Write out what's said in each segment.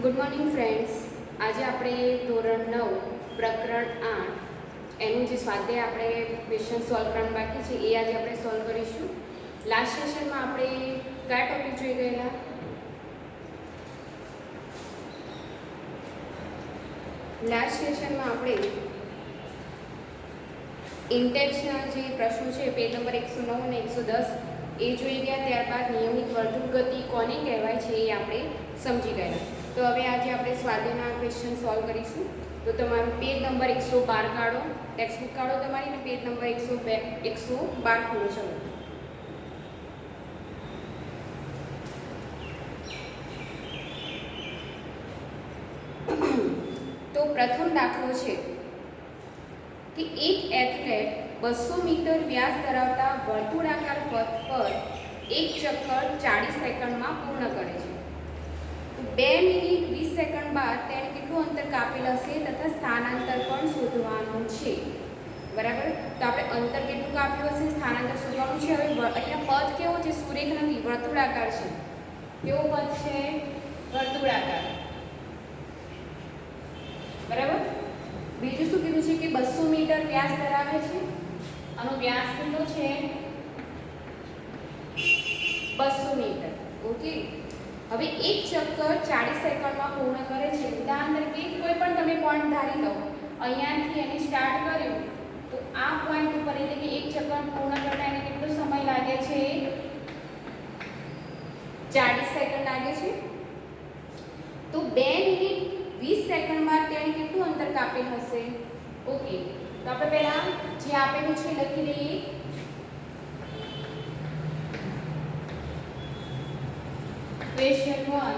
Good morning friends. આજે આપણે ધોરણ 9 પ્રકરણ 8 એનું જે સ્વાધ્યાય આપણે ક્વેશ્ચન સોલ્વ કરવાનું બાકી છે એ આજે આપણે સોલ્વ કરીશું. લાસ્ટ સેશનમાં આપણે કયા ટોપિક જોઈ ગયેલા? લાસ્ટ સેશનમાં આપણે ઇન્ટેક્સના જે પ્રશ્નો છે પેજ નંબર 109 અને 110 એ જોઈ ગયા. ત્યારબાદ નિયમિત વર્તુળ ગતિ કોને કહેવાય છે એ આપણે સમજી ગયા. તો હવે આજે આપણે સ્વાધ્યાયના ક્વેશ્ચન સોલ્વ કરીશું. તો તમારું પેજ નંબર 112 કાઢો, ટેક્સ્ટબુક કાઢો તમારી, અને પેજ નંબર 112 ખોલો. ચલો. તો પ્રથમ દાખલો છે કે એક એથ્લેટ 200 મીટર વ્યાસ ધરાવતા વર્તુળાકાર પથ પર એક ચક્કર 40 સેકન્ડમાં પૂર્ણ કરે છે. 2 મિનિટ 20 સેકન્ડ બાદ તેણે કેટલું અંતર કાપેલ હશે તથા સ્થાનાંતર પણ શોધવાનું છે. બરાબર? તો આપણે અંતર કેટલું કાપ્યું હશે, સ્થાનાંતર શોધવાનું છે. હવે અહીંયા પથ કેવો છે? સુરેખ નથી, વર્તુળાકાર છે. કેવો પથ છે? વર્તુળાકાર. બરાબર? બીજું શું કીધું છે કે 200 મીટર વ્યાસ ધરાવે છે. આનો વ્યાસ કેટલો છે? 200 મીટર. ઓકે. હવે એક ચક્કર 40 સેકન્ડમાં પૂર્ણ કરે છે. ઉદાહરણ તરીકે કોઈ પણ તમે પોઈન્ટ ધારી લો, અહીંયાથી એને સ્ટાર્ટ કર્યું તો આ પોઈન્ટ ઉપર એટલે કે એક ચક્કર પૂર્ણ કરતા એને કેટલો સમય લાગે છે? 40 સેકન્ડ લાગે છે. તો 2 મિનિટ 20 સેકન્ડ બાદ તેણે કેટલું અંતર કાપેલ હશે? ઓકે. તો આપણે પહેલા જે આપેલું છે લખી દઈએ. Question 1.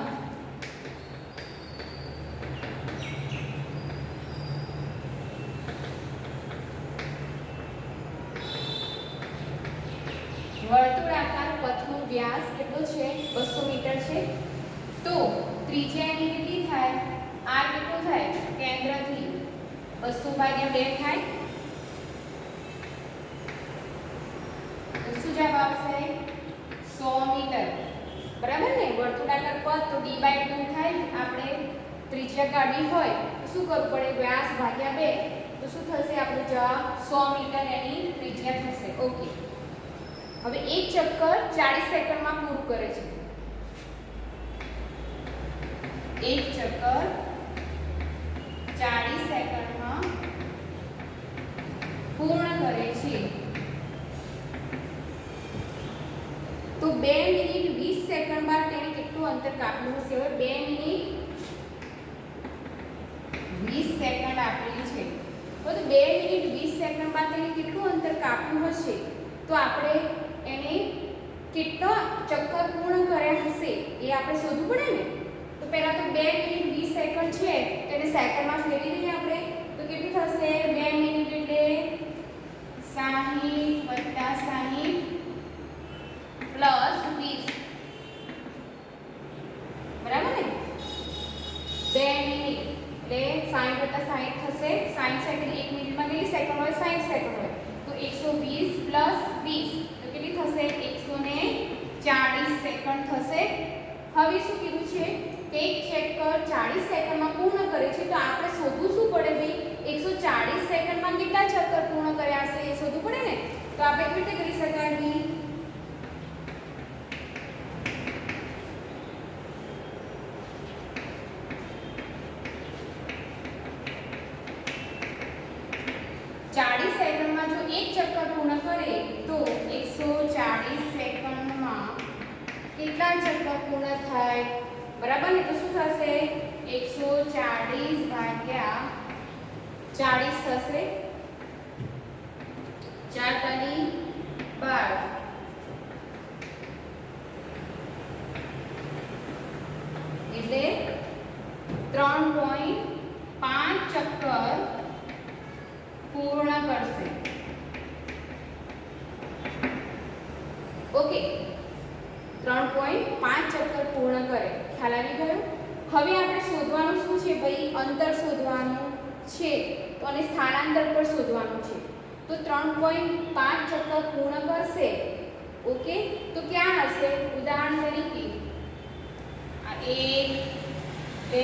વર્તુળાકાર પથનો વ્યાસ કેટલો છે? 200 મીટર છે. તો ત્રિજ્યા એની કેટલી થાય? r કેટલો થાય? કેન્દ્રથી 200/2 થાય. તો શું જવાબ આવશે? 100 મીટર. બરાબર ને? વર્તુળાકાર પથ તો d/2 થાય. આપણે ત્રિજ્યા કાઢવી હોય તો શું કરવું પડે? વ્યાસ ભાગ્યા 2. તો શું થશે? આપણો જવાબ 100 મીટર એની ત્રિજ્યા થશે. ઓકે. હવે એક ચક્કર 40 સેકન્ડમાં પૂરું કરે છે. એક ચક્કર 40 સેકન્ડમાં પૂર્ણ કરે છે. તો 2 મિનિટ 20 સેકન્ડ બાદ તેણે કેટલું અંતર કાપ્યું હશે? હવે 2 મિનિટ 20 સેકન્ડ આપેલી છે. તો 2 મિનિટ 20 સેકન્ડ બાદ તેણે કેટલું અંતર કાપ્યું હશે? તો આપણે એને કેટલા ચક્કર પૂર્ણ કર્યા હશે એ આપણે શોધવું પડે ને. તો પહેલા તો 2 મિનિટ 20 સેકન્ડ છે તેને સેકન્ડમાં ફેરવી દઈએ આપણે. તો કેટલી થશે? 2 મિનિટ એટલે 60 + 60 પ્લસ 20. બરાબર ને? 2 મિનિટ એટલે 60 + 60 થશે. 60 સેકન્ડ, 1 મિનિટમાં કેટલી સેકન્ડ હોય? 60 સેકન્ડ હોય. તો 120 + 20 તો કેટલી થશે? 140 સેકન્ડ થશે. હવે શું કીધું છે કે એક ચક્કર 40 સેકન્ડમાં પૂર્ણ કરે છે. તો આપણે શોધવું શું પડે ભાઈ? 140 સેકન્ડમાં કેટલા ચક્કર પૂર્ણ કર્યા હશે એ શોધવું પડે ને. તો આપણે કેવી રીતે કરી શકાય? 40 સેકન્ડમાં જો એક ચક્કર પૂર્ણ કરે તો 140 સેકન્ડમાં કેટલા ચક્કર પૂર્ણ થાય? બરાબર ને? તો શું થશે? 140/40 થશે. 4 × 12 એટલે 3.5 ચક્કર પૂર્ણ કરશે. ઓકે. 3.5 ચક્કર પૂર્ણ કરે. ખ્યાલ આવી ગયો? હવે આપણે શોધવાનું શું છે ભાઈ? અંતર શોધવાનું છે. તો અને સ્થાનાંતર પણ શોધવાનું છે. તો 3.5 ચક્કર પૂર્ણ કરશે. ઓકે. તો ક્યાં હશે? ઉદાહરણ તરીકે આ 1 2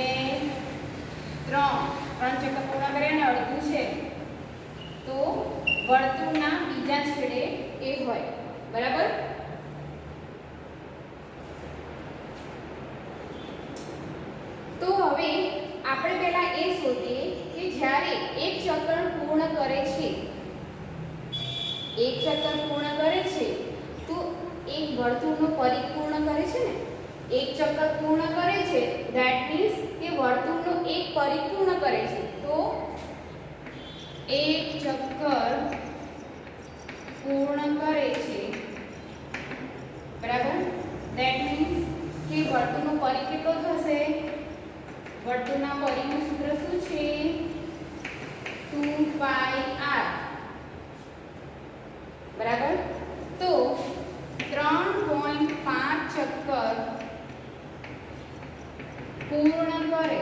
3 ચક્કર પૂર્ણ કર્યા ને અડધું છે તો વર્તુળના બીજા છેડે એ હોય. બરાબર. તો હવે આપણે પહેલા એ શોધીએ કે જ્યારે એક ચક્કર પૂર્ણ કરે છે તો એક વર્તુળનો પરિઘ પૂર્ણ કરે છે ને. એક ચક્કર પૂર્ણ કરે છે ધેટ મીન્સ કે વર્તુળનો એક પરિઘ પૂર્ણ કરે છે. તો એક ચક્કર પૂર્ણ કરે છે બરાબર. ધેટ મીન્સ કે વર્તુળનો પરિઘ કેટલો થશે? વર્તુળના પરિઘનું સૂત્ર શું છે? 2πr. બરાબર. તો 3.5 ચક્કર પૂર્ણ કરે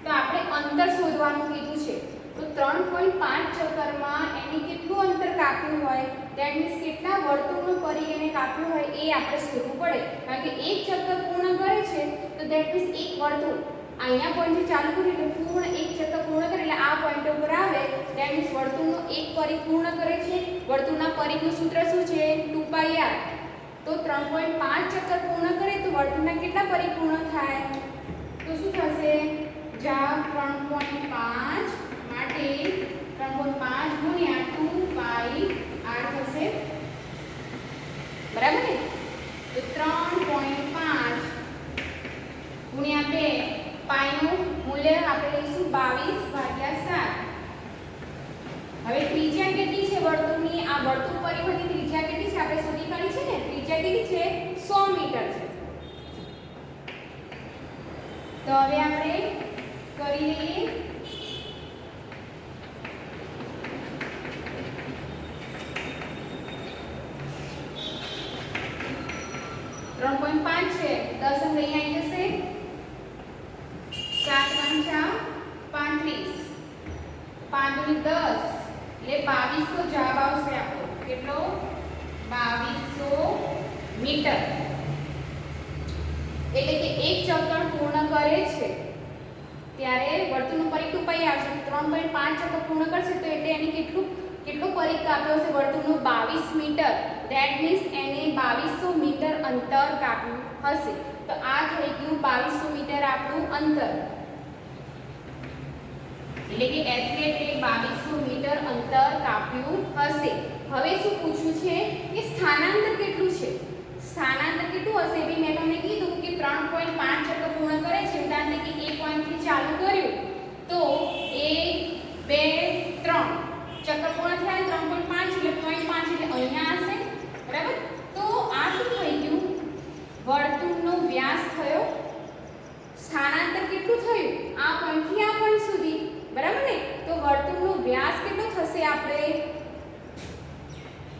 તો આપણે અંતર શોધવાનું કીધું છે. તો 3.5 ચક્કરમાં એને કેટલું અંતર કાપ્યું હોય, ધેટ મીન્સ કેટલા વર્તુળનું પરિઘ એને કાપ્યું હોય એ આપણે શોધવું પડે. કારણ કે એક ચક્કર પૂર્ણ કરે છે તો ધેટ મીન્સ એક વર્તુળ અહીંયા પોઈન્ટથી ચાલુ કરી એટલે પૂર્ણ એક ચક્કર પૂર્ણ કરે એટલે આ પોઈન્ટ ઉપર આવે. ધેટ મીન્સ વર્તુળનો એક પરિઘ પૂર્ણ કરે છે. વર્તુળના પરિઘનું સૂત્ર શું છે? 2πr. તો 3.5 ચક્કર પૂર્ણ કરે તો વર્તુળના કેટલા પરિઘ પૂર્ણ થાય? તો શું થશે? જા 3.5 માટે 3.5 ગુણ્યા 2πr થશે. બરાબર ને. તો 3.5 ગુણ્યા 2 પાઈનું મૂલ્ય આપણે લઈશું 22/7. હવે ત્રિજ્યા કેટલી છે વર્તુળની? આ વર્તુળ પરિઘની ત્રિજ્યા કેટલી છે આપણે શોધી કાઢી છે ને. ત્રિજ્યા કેટલી છે? 100 મીટર છે. તો હવે આપણે કરી લઈએ. ત્રણ 3.5 છે 10 અંક અહીં આવી જશે. 7 35 5 × 10 એટલે 2200 જવાબ આવશે આપણો. કેટલો? 2200 મીટર. એટલે કે એક ચક્કર પૂર્ણ કરે છે ત્યારે વર્તુળનું પરિઘ 2π આવશે. 3.5 ચક્કર પૂર્ણ કરશે તો એટલે એને કેટલો પરિઘ કાપ્યો હશે? વર્તુળનું 22 મીટર. ધેટ મીન્સ એને 2200 મીટર અંતર કાપ્યું હશે. તો આ થઈ ગયું 2200 મીટર આપણું અંતર. એટલે કે એથ્લેટે 2200 મીટર અંતર કાપ્યું હશે. હવે શું પૂછ્યું છે કે સ્થાનાંતર કેટલું છે? સ્થાનાંતર કેટલું હશે? બી મેં તમને કીધું કે 3.5 ચક્કર પૂર્ણ કરે છે ઉદાહરણ તરીકે એ પોઈન્ટથી ચાલુ કર્યું તો 1 2 3 ચક્કર પૂર્ણ થયા 3.5 એટલે 0.5 એટલે અહીંયા હશે. બરાબર. તો આ શું થઈ ગયું? વર્તુળનો વ્યાસ થયો. સ્થાનાંતર કેટલું થયું? આ પોઈન્ટથી આ પોઈન્ટ સુધી. બરાબર ને. તો વર્તુળનો વ્યાસ કેટલો થશે? આપણે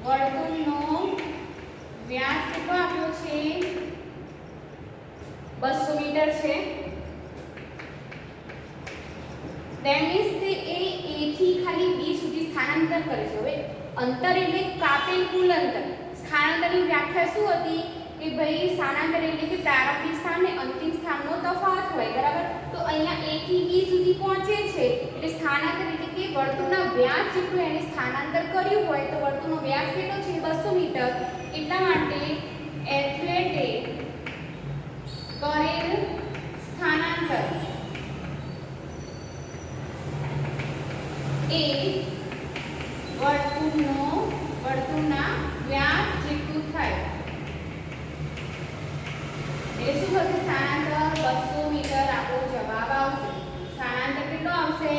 વર્તુળનો વ્યાસ કેટલો આપ્યો છે? 200 મીટર છે. ધેટ મીન્સ તે A થી ખાલી B સુધી સ્થાનાંતર કરે છે. હવે અંતર એટલે કાપેલ કુલ અંતર. સ્થાનાંતરની વ્યાખ્યા શું હતી કે ભાઈ સ્થાનાંતર એટલે કે પ્રારંભિક સ્થાન અને અંતિમ સ્થાનનો તફાવત હોય. બરાબર. તો અહીંયા A થી B સુધી પહોંચે છે એટલે સ્થાનાંતર એટલે કે વર્તુળના વ્યાસ જેટલું એને સ્થાનાંતર કર્યું હોય તો વર્તુળનો વ્યાસ કેટલો છે? 200 મીટર. એટલા માટે એથ્લેટે કરેલ સ્થાનાંતર એ વર્તુળના વ્યાસ જેટલું થાય. એટલે શું થશે? સ્થાનાંતર 200 મીટર આપણો જવાબ આવશે. સ્થાનાંતર કેટલો આવશે?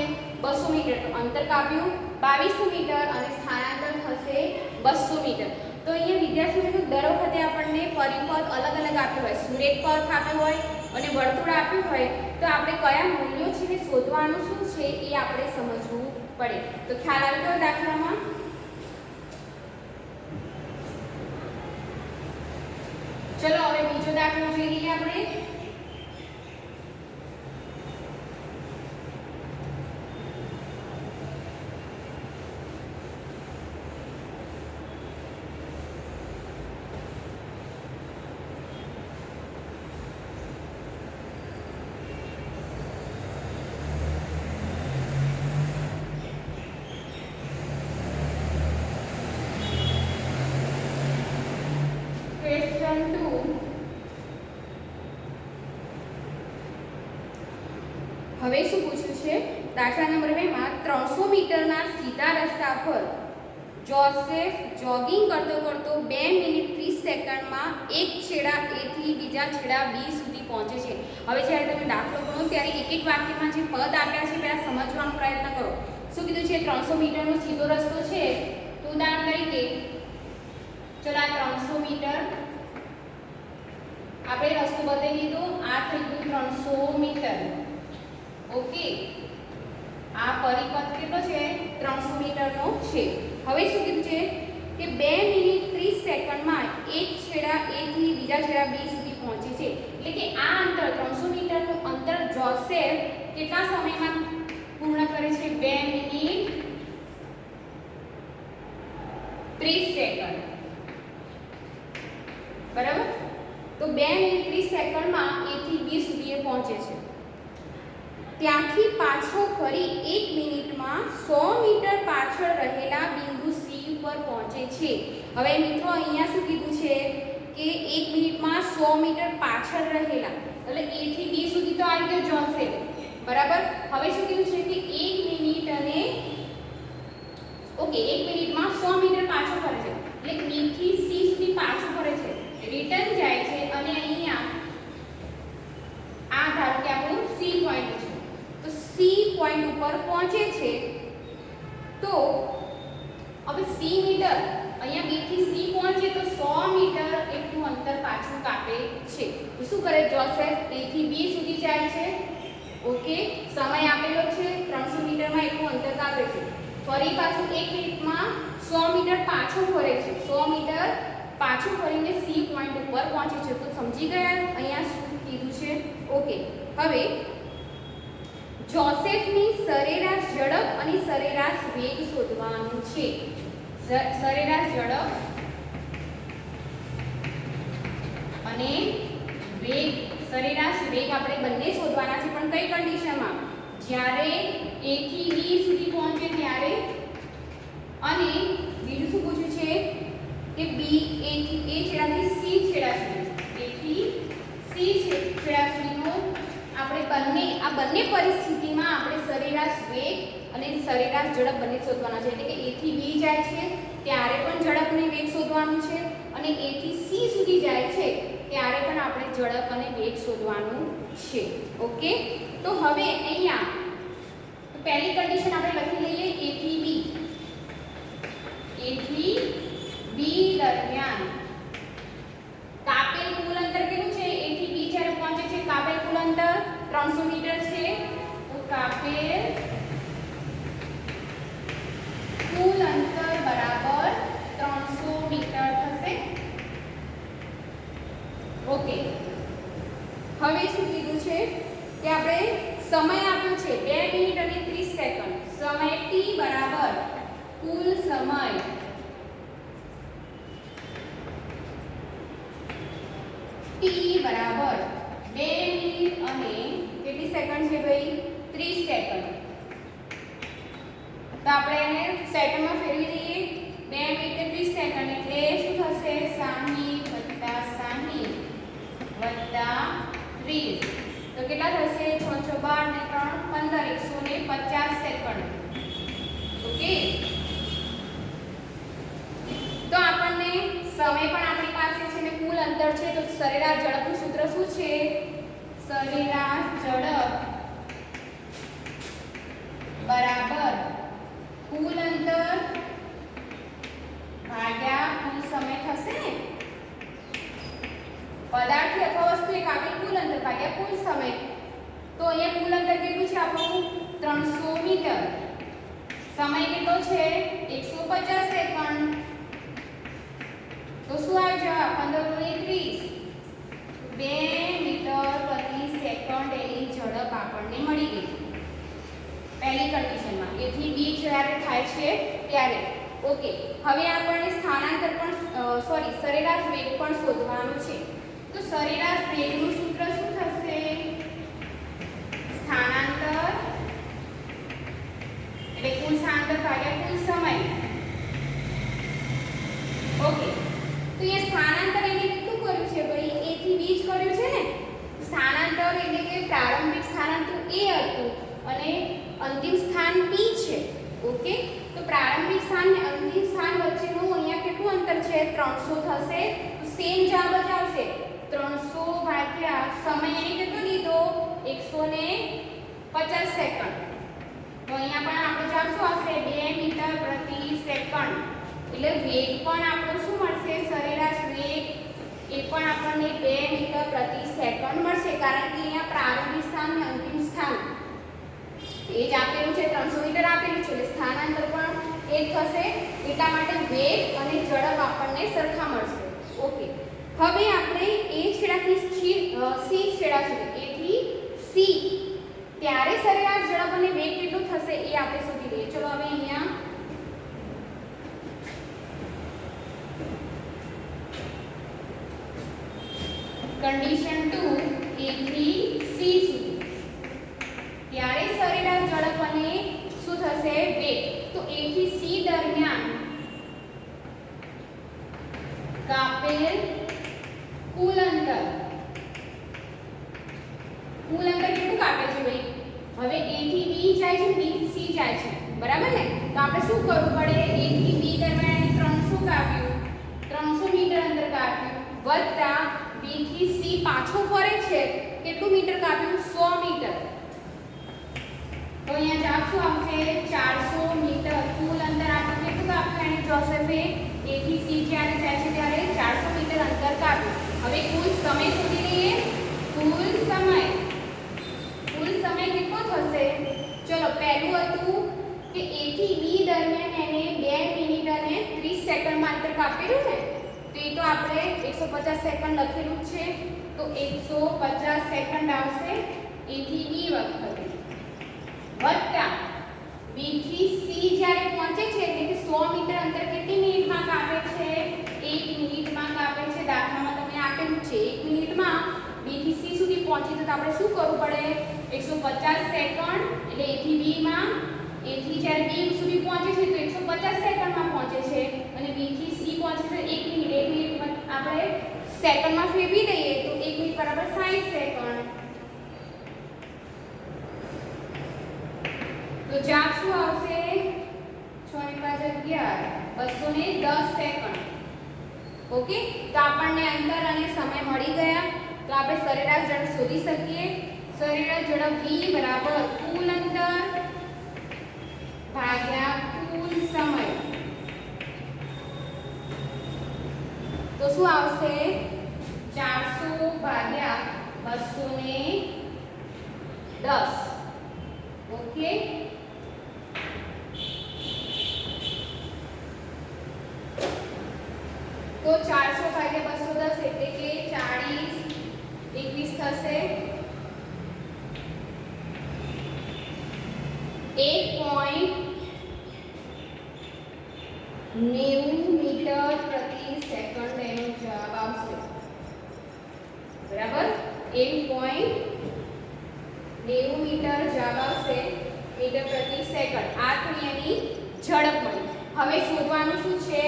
200 મીટર. તો અંતર કાપ્યું 2200 મીટર અને સ્થાનાંતર થશે 200 મીટર. તો અહીંયા વિદ્યાર્થી મિત્રો દર વખતે આપણને પરિપથ અલગ અલગ આપ્યો હોય, સુરેખ પથ આપ્યો હોય અને વર્તુળ આપ્યું હોય તો આપણે કયા મૂલ્યો છે તે શોધવાનું શું છે એ આપણે સમજવું પડે. તો ખ્યાલ આવી ગયો દાખલામાં? ચલો હવે બીજો દાખલો જોઈ લઈએ આપણે. પરંતુ હવે શું પૂછ્યું છે? દાખલા નંબર 2 માં 300 મીટરના સીધા રસ્તા પર જોસેફ જોગિંગ કરતો કરતો 2 મિનિટ 30 સેકન્ડમાં એક છેડા A થી બીજા છેડા B સુધી પહોંચે છે. હવે જ્યારે તમે દાખલો ગણો ત્યારે એક એક વાક્યમાં જે પદ આપ્યા છે પહેલા સમજવાનો પ્રયત્ન કરો. શું કીધું છે? 300 મીટરનો સીધો રસ્તો છે. તો ઉદાહરણ તરીકે ચલો આ 300 મીટર આપણે રસ્તો બતાવી દીધો. આ થઈ ગયું 300 મીટર. ઓકે, આ પરિપથ કેટલો છે? 300 મીટરનો છે. હવે શું કીધું છે કે 2 મિનિટ 30 સેકન્ડમાં એક છેડા A થી બીજા છેડા B સુધી પહોંચે છે. એટલે કે આ અંતર 300 મીટરનું અંતર જોસેફ કેટલા સમયમાં પૂર્ણ કરે છે? 2 મિનિટ 30 સેકન્ડ. બરાબર? તો 2 મિનિટ 30 સેકન્ડમાં A થી B સુધી એ પહોંચે છે. ત્યાંથી પાછો ફરી 1 મિનિટમાં 100 મીટર પાછળ રહેલા બિંદુ C પર પહોંચે છે. હવે મિત્રો અહીંયા શું કીધું છે કે 1 મિનિટમાં 100 મીટર પાછળ રહેલા, એટલે A થી B સુધી તો આવી ગયો જોસેફ. બરાબર? હવે શું કીધું છે કે 1 મિનિટ અને ઓકે 1 મિનિટમાં 100 મીટર પાછો ફરે છે. એટલે B થી C સુધી પાછો ફરે છે, રિટર્ન જાય છે અને અહીંયા આ ધારો કે આપણું C પોઈન્ટ છે. તો C પોઈન્ટ ઉપર પહોંચે છે. તો હવે C મીટર અહીંયા B થી C પહોંચે તો 100 મીટર એટલું અંતર પાછું કાપે છે. તો શું કરે જોસેફ? A થી B સુધી જાય છે. ઓકે, સમય આપેલો છે 300 મીટરમાં એટલું અંતર કાપે છે. ફરી પાછું 1 મિનિટમાં 100 મીટર પાછું ફરે છે. 100 મીટર પાછું ફરીને C પોઈન્ટ ઉપર પહોંચે છે. તો સમજી ગયા અહીંયા શું કીધું છે? ઓકે, હવે જોસેફની સરેરાશ ઝડપ અને સરેરાશ વેગ શોધવાનું છે. સરેરાશ ઝડપ અને વેગ, સરેરાશ વેગ આપણે બંને શોધવાના છે. પણ કઈ કન્ડિશનમાં? જ્યારે A થી B સુધી પહોંચે ત્યારે. અને બીજું શું પૂછ્યું છે કે B A છેડાથી C છેડા સુધી, A થી C છેડા સુધીનો આપણે આ બંને પરિસ્થિતિમાં આપણે સરેરાશ વેગ અને સરેરાશ ઝડપ બંને શોધવાના છે. એટલે કે A થી B જાય છે ત્યારે પણ ઝડપ અને વેગ શોધવાનું છે, અને A થી C સુધી જાય છે ત્યારે પણ આપણે ઝડપ અને વેગ શોધવાનું છે. ઓકે, તો હવે અહીંયા પહેલી કન્ડિશન આપણે લખી લઈએ A થી B. A થી B દરમિયાન કાપેલ કુલ અંતર કેટલું છે? A થી B જ્યારે પહોંચે છે કાપેલ કુલ અંતર 300 મીટર છે. તો કાપેલ કુલ અંતર બરાબર 300 મીટર થશે. ઓકે, હવે શું કીધું છે કે આપણે સમય આપ્યો છે 2 મિનિટ અને 30 સેકન્ડ. સમય T બરાબર કુલ સમય T બરાબર 2 મિનિટ અને કેટલી સેકન્ડ છે ભાઈ? 30 સેકન્ડ. તો આપણે એને સેકન્ડમાં ફેરવી દઈએ. 2 મિનિટ 30 સેકન્ડ એટલે શું થશે? 60 + 60 + 30. તો કેટલા થશે? 6 × 6 = 12 ને 3 = 15, 150 સેકન્ડ. ઓકે, તો આપણને સમય પણ આપણી પાસે છે ને કુલ અંતર છે. તો સરેરાશ ઝડપનું સૂત્ર શું છે? સરેરાશ ઝડપ બરાબર કુલ અંતર ભાગ્યા કુલ સમય થશે ને. પદાર્થ અથવા વસ્તુ એક આપેલ કુલ અંતર ભાગ્યા કુલ સમય. તો અહીંયા કુલ અંતર કેટલું છે આપણું? 300 મીટર. સમય કેટલો છે? 150 સેકન્ડ. તો શું આવી જવાબ? 15 × 30. 2 મીટર પ્રતિ સેકન્ડ એની ઝડપ આપણને મળી ગઈ પહેલી કન્ડિશનમાં. A થી B જ્યારે થાય છે ત્યારે. ઓકે, હવે આપણને સ્થાનાંતર પણ સરેરાશ વેગ પણ શોધવાનું છે. તો સરેરાશ વેગનું સૂત્ર શું થશે? સ્થાનાંતર એટલે કુલ સ્થાનાંતર ભાગ્યા કુલ સમય. ઓકે, તો એ સ્થાનાંતર એને કેટલું કર્યું કર્યું છે ને. સ્થાનાંતર એટલે કે પ્રારંભિક સ્થાનાંતર A હતું અને અંતિમ સ્થાન B છે. ઓકે, તો પ્રારંભિક સ્થાન અને અંતિમ સ્થાન વચ્ચેનું અહીંયા કેટલું અંતર છે? 300 થશે. તો સેમ જવાબ જ આવશે. 300 ભાગ્યા સમય એને કેટલો લીધો? 150 સેકન્ડ. તો અહીંયા પણ આપણો જવાબ શું આવશે? 2 મીટર પ્રતિ સેકન્ડ. એટલે વેગ પણ આપણો શું મળશે? સરેરાશ વેગ એ પણ આપણને 2 મીટર પ્રતિ સેકન્ડ મળશે, કારણ કે અહીંયા પ્રારંભિક સ્થાન અને અંતિમ સ્થાન એ જ આપેલું છે. 300 મીટર આપેલું છે એટલે સ્થાનાંતર પણ એ જ થશે. એટલા માટે વેગ અને ઝડપ આપણને સરખા મળશે. ઓકે, હવે આપણે A છેડાથી C છેડા સુધી, A થી C, ત્યારે સરેરાશ ઝડપ અને વેગ કેટલું થશે એ આપણે શોધી લઈએ. ચલો હવે અહીંયા કન્ડિશન 2, A થી C સુધી, ત્યારે સરેરાશ ઝડપ અને શું થશે? વેગ. તો A થી C દરમિયાન કાપેલ કુલ અંતર કેટલું કાપે છે ભાઈ? હવે A થી B જાય છે, B થી C જાય છે, બરાબર ને? તો આપણે શું કરવું પડે? A થી B દરમિયાન 300 કાપ્યું, 300 મીટર અંતર કાપ્યું, વત્તા B થી C પાછો ફરે છે, કેટલું મીટર કાપ્યું? 100 મીટર. તો અહીંયા જવાબ શું આવશે? 400 મીટર. કુલ અંતર આપણે કેટલું કાપ્યું? અને જોસેફે A થી C જ્યારે જાય છે ત્યારે 400 મીટર અંતર કાપ્યું. હવે કુલ સમય શોધી લઈએ. કુલ સમય કેટલો થશે? ચલો, પહેલું હતું કે A થી B દરમિયાન એને 2 મિનિટ અને 30 સેકન્ડમાં અંતર કાપેલું ને, તો એ તો આપણે 150 સેકન્ડ લખેલું જ છે. તો 150 સેકન્ડ આવશે A થી B વખતે, વત્તા B થી C જ્યારે પહોંચે છે એટલે કે 100 મીટર અંતર કેટલી મિનિટમાં કાપે છે? 1 મિનિટમાં કાપે છે. દાખલામાં તમને આપેલું છે 1 મિનિટમાં B થી C સુધી પહોંચી, તો આપણે શું કરવું પડે? 150 સેકન્ડ એટલે A થી B માં, A થી જ્યારે B સુધી પહોંચે છે તો 150 સેકન્ડમાં પહોંચે છે, અને B થી C પહોંચે છે 1 મિનિટ. 1 મિનિટ આપણે સેકન્ડમાં ફેરવી દઈએ તો 1 મિનિટ બરાબર 60 સેકન્ડ. તો જવાબ શું આવશે? 6 ને 5 11, 210 સેકન્ડ. ઓકે, તો આપણને અંતર અને સમય મળી ગયા. તો આપણે સરેરાશ ઝડપ શોધી શકીએ. સરેરાશ ઝડપ V બરાબર કુલ અંતર ભાગ્યા કુલ સમય. તો શું આવશે? 400 ભાગ્યા 210. ઓકે, તો 400 ભાગ્યા 210 એટલે કે 40, 21 થશે. 1.90 મીટર પ્રતિ સેકન્ડ એનો જવાબ આવશે. બરાબર, 1.90 મીટર જવાબ આવશે, મીટર પ્રતિ સેકન્ડ. આ તો એની ઝડપ મળી. હવે શોધવાનું શું છે?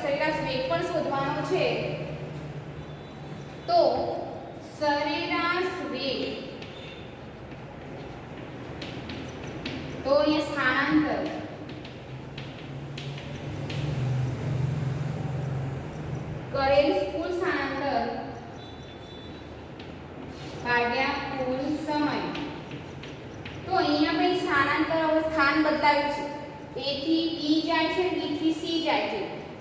સરેરાશ વેગ પણ શોધવાનો છે. તો સરેરાશ વેગ, તો અહીંયા સ્થાનાંતર કરેલ કુલ સ્થાનાંતર ભાગ્યા કુલ સમય. તો અહીંયા ભાઈ સ્થાનાંતર હવે સ્થાન બદલાયું છે. A થી B જાય છે, B થી C જાય છે.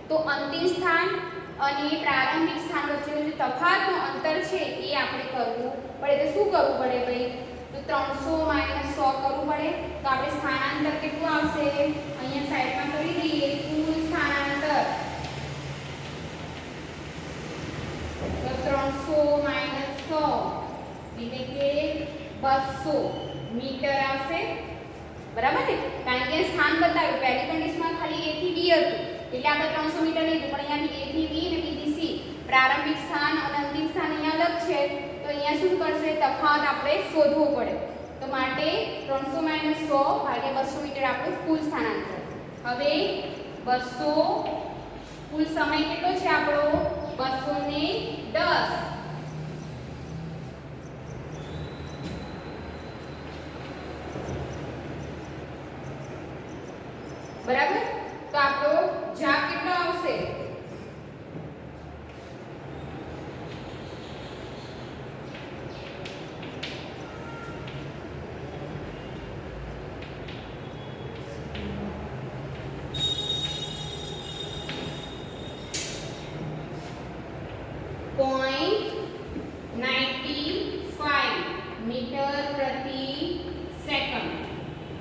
તો અંતિમ સ્થાન અને પ્રારંભિક સ્થાન વચ્ચેનો જે તફાવતનો અંતર છે એ આપણે કરવું પડે. તો શું કરવું પડે ભાઈ? તો 300 - 100 કરવું પડે. તો આપણે સ્થાનાંતર કેટલું આવશે? અહીંયા સાઈડમાં કરી દઈએ. કુલ સ્થાનાંતર તો 300 - 100 એટલે કે 200 મીટર આવશે. બરાબર ને? કારણ કે સ્થાન બતાવ્યું. પહેલી કન્ડિશનમાં ખાલી A થી B હતું એટલે આપણે 300 મીટર લીધું, પણ અહીંયાથી A થી B અને B થી C પ્રારંભિક સ્થાન અને અંતિમ સ્થાન અહીંયા અલગ છે. તો અહીંયા શું કરશે? તફાવત આપણે શોધવો પડે. તો માટે 300 - 100 ભાગ્યા 200 મીટર આપણું કુલ સ્થાનાંતર. હવે 200 કુલ સમય કેટલો છે આપણો? 210 તો આપણો જવાબ કેટલો આવશે? મીટર પ્રતિ સેકન્ડ.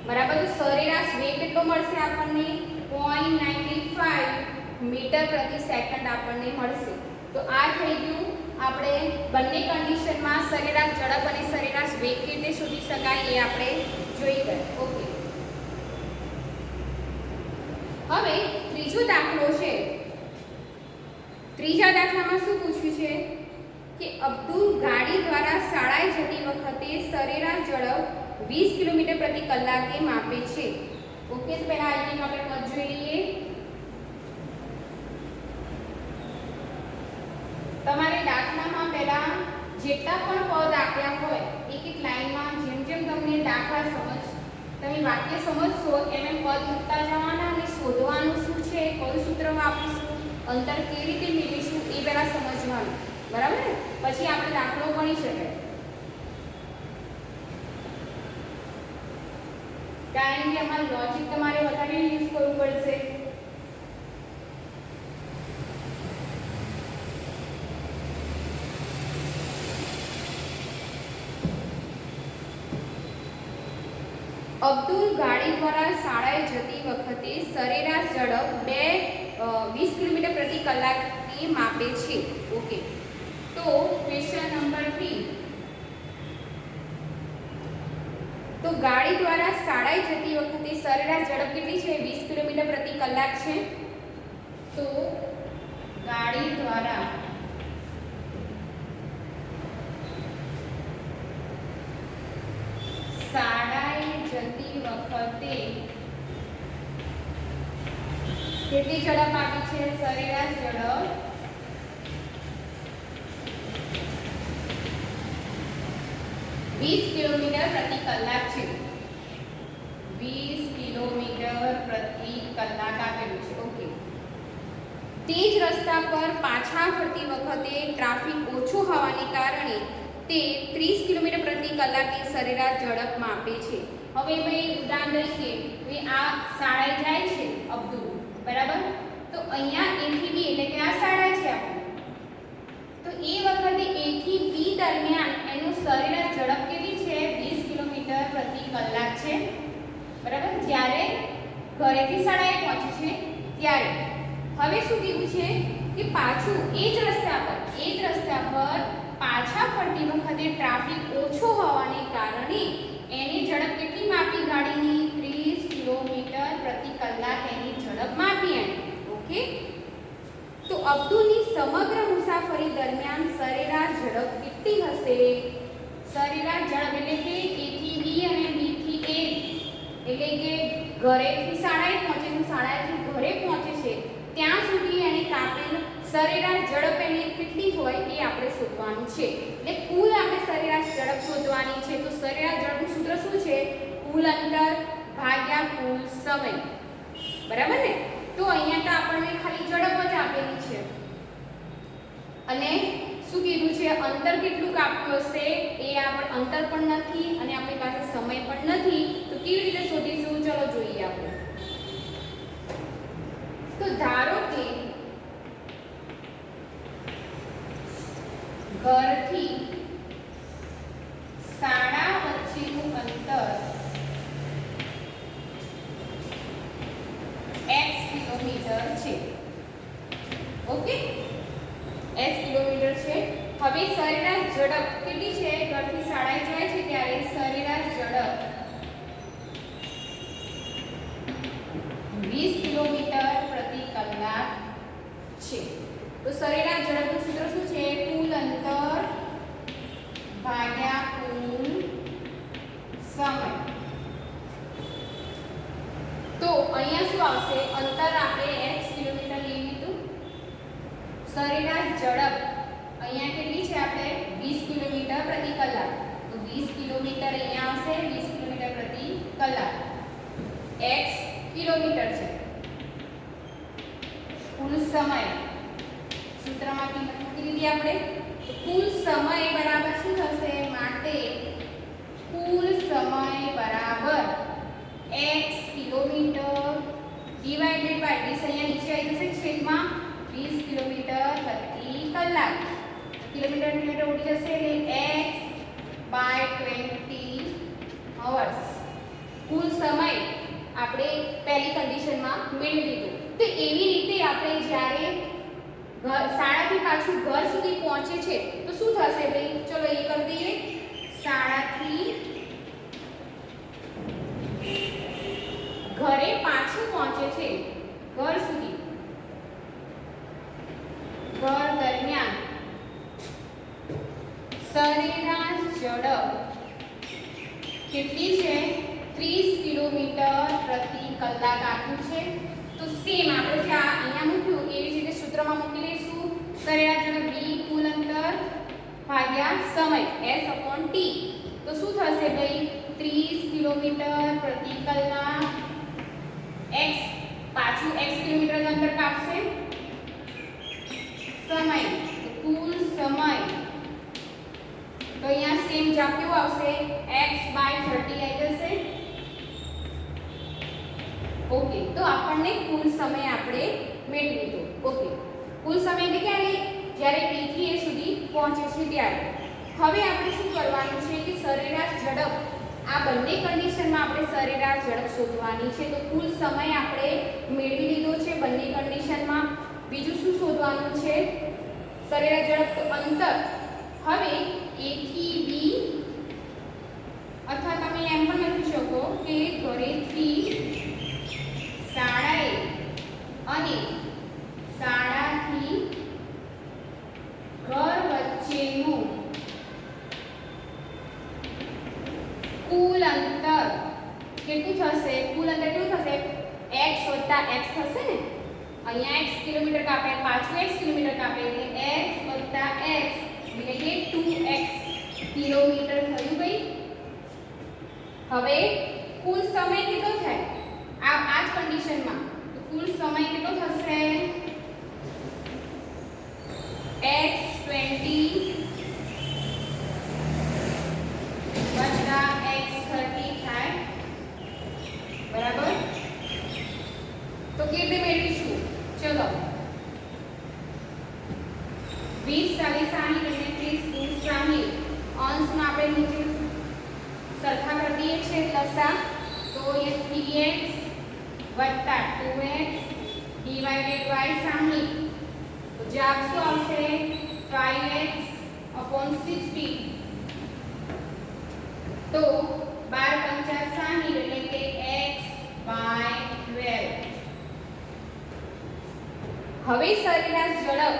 બરાબર. તો સરેરાશ વેગ કેટલો મળશે આપણને? 0.95 મીટર પ્રતિ સેકન્ડ આપણને મળશે. તો આ થઈ ગયું આપણે બંને કન્ડિશનમાં સરેરાશ ઝડપ અને સરેરાશ વેગ કેવી રીતે શોધી શકાય એ આપણે જોઈ ગયા. ઓકે. હવે ત્રીજો દાખલો છે. ત્રીજા દાખલામાં શું પૂછ્યું છે કે અબ્દુલ ગાડી દ્વારા શાળાએ જતી વખતે સરેરાશ ઝડપ 20 કિલોમીટર પ્રતિ કલાકે માપે છે. ઓકે. તો પહેલા અહીં આપણે પદ જોઈ લઈએ. તમારે દાખલામાં પહેલા જેટલા પણ પદ આપ્યા હોય એક એક લાઈનમાં જેમ જેમ તમને દાખલા તમે વાક્ય સમજશો એમ એમ પદ મૂકતા જવાના અને શોધવાનું શું છે, કયું સૂત્ર વાપરીશું, અંતર કેવી રીતે મેળવીશું એ પહેલા સમજવાનું. બરાબર ને? પછી આપણે દાખલો ગણી શકાય. કારણ કે અમારું લોજિક તમારે વધારે યુઝ કરવું પડશે. અબ્દુલ ગાડી દ્વારા શાળાએ જતી વખતે સરેરાશ ઝડપ 20 કિલોમીટર પ્રતિ કલાકની માપે છે. ઓકે. તો ક્વેશ્ચન નંબર 3. તો ગાડી દ્વારા શાળાએ જતી વખતે સરેરાશ ઝડપ કેટલી છે? 20 કિલોમીટર પ્રતિ કલાક છે. તો ગાડી દ્વારા શાળાએ જતી વખતે કેટલી ઝડપ આપી છે? સરેરાશ ઝડપ 20 કિલોમીટર પ્રતિ કલાક છે. 20 કિલોમીટર પ્રતિ કલાક આપેલું છે. ઓકે. તે જ રસ્તા પર પાછા ફરતી વખતે ટ્રાફિક ઓછો હોવાને કારણે તે 30 કિલોમીટર પ્રતિ કલાકની સરેરાશ ઝડપ માપે છે. હવે ભાઈ ઉદાહરણ તરીકે ભાઈ આ શાળાએ જાય છે અબ્દુલ. બરાબર. તો અહીંયા A થી B એટલે કે આ શાળા છે આપણી. તો એ વખતે A થી B દરમિયાન એનું સરેરાશ ઝડપ કેટલી છે? 20 કિલોમીટર પ્રતિ કલાક છે. બરાબર. જ્યારે ઘરેથી શાળાએ પહોંચે છે ત્યારે હવે શું કીધું છે કે પાછું એ જ રસ્તા પર પાછા ફરતી વખતે ટ્રાફિક ઓછો હોવાને કારણે એની ઝડપ કેટલી માપી? ગાડીની 30 કિલોમીટર પ્રતિ કલાક એની ઝડપ માપી એણે. ઓકે. તો અબ્દુલની સમગ્ર મુસાફરી દરમિયાન સરેરાશ ઝડપ કેટલી હશે? સરેરાશ ઝડપ એટલે કે A થી B અને B થી A એટલે કે ઘરેથી શાળાએ પહોંચે છે, શાળાએથી ઘરે પહોંચે છે ત્યાં સુધી એને કાપેલ સરેરાશ ઝડપ એની કેટલી હોય એ આપણે શોધવાનું છે. એટલે કુલ આપણે સરેરાશ ઝડપ શોધવાની છે. તો સરેરાશ ઝડપનું સૂત્ર શું છે? કુલ અંતર ભાગ્યા કુલ સમય. બરાબર ને? તો અહીંયા તો આપણને ખાલી ઝડપ જ આપેલી છે અને શું કીધું છે? અંતર કેટલું કાપ્યું હશે એ આપણે અંતર પણ નથી અને આપણી પાસે સમય પણ નથી. તો કેવી રીતે શોધીશું? ચલો જોઈએ આપણે. તો ધારો કે ઘરથી શાળા વચ્ચેનું અંતર x કિલોમીટર છે. ઓકે. x કિલોમીટર છે. હવે સરેરાશ ઝડપ કેટલી છે? ઘરથી શાળાએ જાય છે ત્યારે સરેરાશ ઝડપ 20 કિલોમીટર પ્રતિ કલાક છે. તો સરેરાશ ઝડપનું સૂત્ર શું છે? કુલ અંતર ભાગ્યા કુલ સમય. તો અહીંયા શું આવશે? અંતર આપણે x કિલોમીટર લઈ લીધું. સરેરાશ ઝડપ અહીંયા કેટલી છે? આપણે 20 કિલોમીટર પ્રતિ કલાક. તો 20 કિલોમીટર અહીંયા આવશે. 20 કિલોમીટર પ્રતિ કલાક. x કિલોમીટર છે. કુલ સમય સૂત્રમાં કિંમત મૂકી દીધી આપણે. તો કુલ સમય બરાબર શું થશે? માટે કુલ સમય બરાબર x કિલોમીટર ડિવાઇડેડ બાય 20 અહીંયા નીચે આવી જશે છેદમાં 20 કિલોમીટર પ્રતિ કલાક. કિલોમીટર કિલોમીટર ઉડી જશે એટલે x બાય 20 અવર્સ. કુલ સમય આપણે પહેલી કન્ડિશનમાં મેળવી લીધું. તો એવી રીતે આપણે જ્યારે શાળાથી પાછું ઘર સુધી પહોંચે છે તો શું થશે ભાઈ? ચલો એ કરી દઈએ. શાળાથી ઘરે પાછું પહોંચે છે, ઘર સુધી, ઘર દરમિયાન સરેરાશ ઝડપ કેટલી છે? 30 કિલોમીટર પ્રતિ કલાક આપ્યું છે. તો સેમ આપણે જે અહીંયા મૂક્યું એવી જ રીતે સૂત્રમાં મૂકી દઈશું. સરેરાશ ઝડપ v કુલ અંતર ભાગ્યા સમય s/t. તો શું થશે ભાઈ? 30 કિલોમીટર પ્રતિ કલાક x પાછું x કિલોમીટર અંતર કાપશે સમય. તો કુલ સમય તો અહીંયા સેમ જવાબ કેવો આવશે? x બાય 30 આવી જશે. ઓકે, તો આપણને કુલ સમય આપણે મેળવી લીધો. ઓકે, કુલ સમય એટલે ક્યારે? જ્યારે b થી a સુધી પહોંચે છે ત્યારે. હવે આપણે શું કરવાનું છે કે સરેરાશ ઝડપ આ બંને કન્ડિશનમાં આપણે સરેરાશ ઝડપ શોધવાની છે. તો કુલ સમય આપણે મેળવી લીધો છે બંને કન્ડિશનમાં. બીજું શું શોધવાનું છે? સરેરાશ ઝડપ તો અંતર. હવે a થી b અથવા તમે એમ પણ લખી શકો કે ઘરેથી શાળાએ અને શાળાથી ઘર વચ્ચેનું કુલ અંતર કેટલું થશે? કુલ અંતર કેટલું થશે? x વત્તા x થશે ને. અહીંયા x કિલોમીટર કાપે, પાછું x કિલોમીટર કાપે એટલે x વત્તા x એટલે કે 2x કિલોમીટર થયું ભાઈ. હવે કુલ સમય કેટલો થાય? આ જ કન્ડિશનમાં તો કુલ સમય કેટલો થશે? x 20 વત્તા x 30 થાય. બરાબર? તો કેવી રીતે મેળવીશું? ચલો 20 40 60 એટલે 30 60 અંશમાં આપણે નીચે સરખા કરી દઈએ છીએ લસા. તો એ 3x વત્તા 2x ડિવાઇડેડ બાય 60. તો જવાબ શું આવશે? 5x upon 60. તો 12 50 60 એટલે કે x બાય 12. હવે સરેરાશ ઝડપ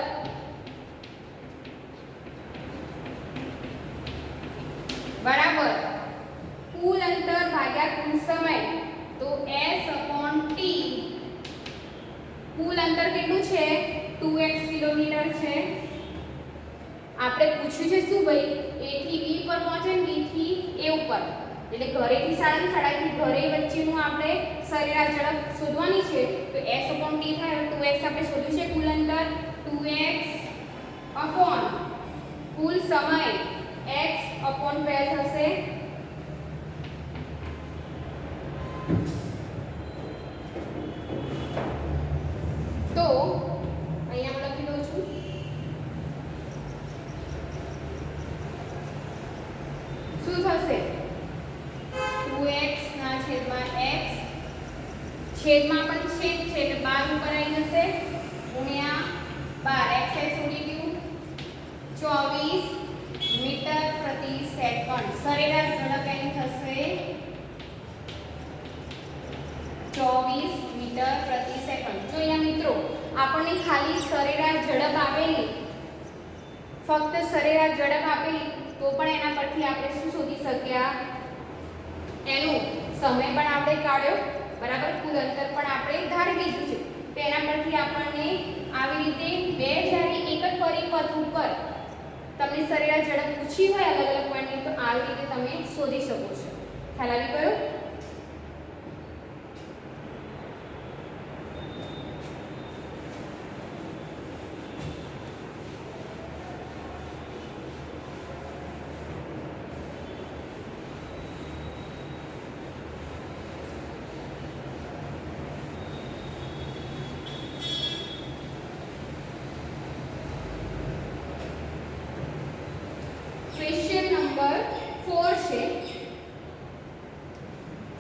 બરાબર કુલ અંતર ભાગ્યા કુલ સમય. તો s/t. કુલ અંતર કેટલું છે? 2x કિલોમીટર છે. આપણે પૂછ્યું છે શું ભાઈ? a થી b પર પહોંચે ને b થી a ઉપર. એટલે ઘરેથી શાળાથી શાળાથી ઘરે વચ્ચેનું આપણે સરેરાશ ઝડપ શોધવાની છે. તો s/t થાય. 2x આપણે શોધ્યું છે કુલ અંતર. 2x upon કુલ સમય x upon 12 થશે. તો અહીંયા હું લખી દઉં છું. શું થશે? 2x ના છેદમાં x છેદમાં પણ છેદ છે એટલે 12 ઉપર આવી જશે ગુણ્યા 12 x ઉડી ગયું 24 મીટર પ્રતિ સેકન્ડ. સરેરાશ ઝડપ એની થશે 24 મીટર પ્રતિ સેકન્ડ. જો અહીંયા મિત્રો આપણને ખાલી સરેરાશ ઝડપ આપેલી, ફક્ત સરેરાશ ઝડપ આપેલી તો પણ એના પરથી આપણે શું શોધી શક્યા? એનો સમય પણ આપણે કાઢ્યો, બરાબર, કુલ અંતર પણ આપણે ધારી લીધું છે. તો એના પરથી આપણને આવી રીતે બે જ્યારે એક જ પરિપથ ઉપર તમને સરેરાશ ઝડપ પૂછી હોય અલગ અલગ પોઈન્ટની તો આવી રીતે તમે શોધી શકો છો. ખ્યાલ આવી ગયો?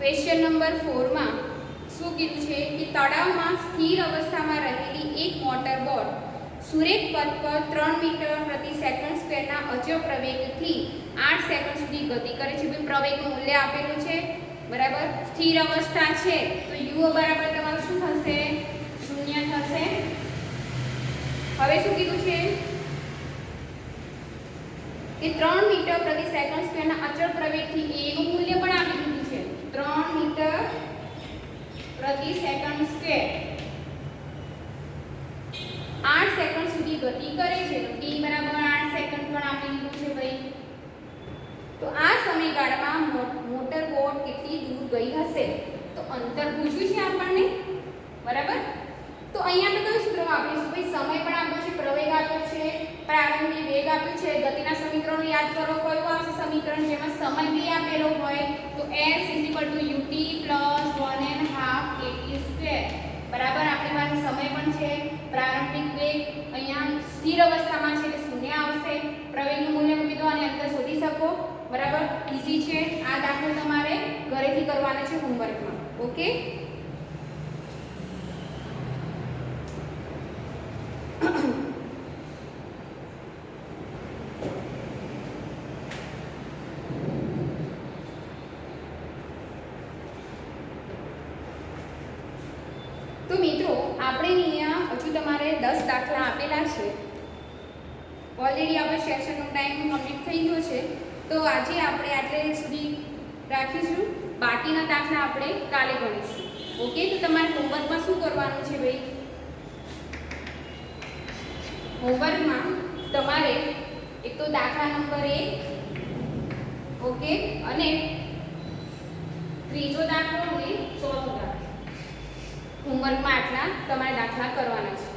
ક્વેશ્ચન નંબર 4 માં શું કીધું છે કે તળાવમાં સ્થિર અવસ્થામાં રહેલી એક મોટર બોટ સુરેખ પથ પર 3 મીટર પ્રતિ સેકન્ડ સ્ક્વેરના અચળ પ્રવેગથી 8 સેકન્ડ સુધી ગતિ કરે છે. ભાઈ પ્રવેગનું મૂલ્ય આપેલું છે બરાબર. સ્થિર અવસ્થા છે તો u બરાબર તમારું શું થશે? 0 થશે. હવે શું કીધું છે કે 3 મીટર પ્રતિ સેકન્ડ સ્ક્વેરના અચળ પ્રવેગથી a નું મૂલ્ય પણ આપી દીધું છે. 3 મીટર પ્રતિ સેકન્ડ સ્ક્વેર 8 સેકન્ડ સુધી ગતિ કરે છે તો t બરાબર 8 સેકન્ડ પણ આપી દીધું છે ભાઈ. તો આ સમયગાળામાં મોટર બોટ કેટલી દૂર ગઈ હશે? તો અંતર પૂછ્યું છે આપણને બરાબર. તો અહીંયા આપણે કયું સૂત્ર વાપરીશું? ભાઈ સમય પણ આપ્યો છે, પ્રવેગ આપ્યો છે, પ્રારંભિક વેગ આપ્યું છે. ગતિના સમીકરણો યાદ કરો. કયું આવશે સમીકરણ જેમાં સમય બી આપેલો હોય? તો s ut + 1.5 at² બરાબર. આપણી પાસે સમય પણ છે, પ્રારંભિક વેગ અહીંયા સ્થિર અવસ્થામાં છે એટલે 0 આવશે. પ્રવેગનું મૂલ્ય મૂકી દો અને અંતર શોધી શકો બરાબર. ઈઝી છે. આ દાખલો તમારે ઘરેથી કરવાનો છે હોમવર્કમાં. ઓકે. તો મિત્રો આપણે અહીંયા હજુ તમારે 10 દાખલા આપેલા છે. ઓલરેડી આપણે સેશનનો ટાઈમ કમ્પ્લીટ થઈ ગયો છે તો આજે આપણે આટલે સુધી રાખીશું. બાકીના દાખલા આપણે કાલે ગણીશું. ઓકે. તો તમારે હોમવર્કમાં શું કરવાનું છે ભાઈ? હોમવર્કમાં તમારે એક તો દાખલા નંબર 1 ઓકે અને ત્રીજો દાખલો અને ચોથો દાખલો. હોમવર્કમાં આટલા તમારે દાખલા કરવાના છે.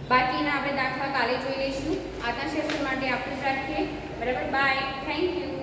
બાકીના આપણે દાખલા કાલે જોઈ લઈશું. આજના સેશન માટે આપણે જ રાખીએ બરાબર. બાય. Thank you.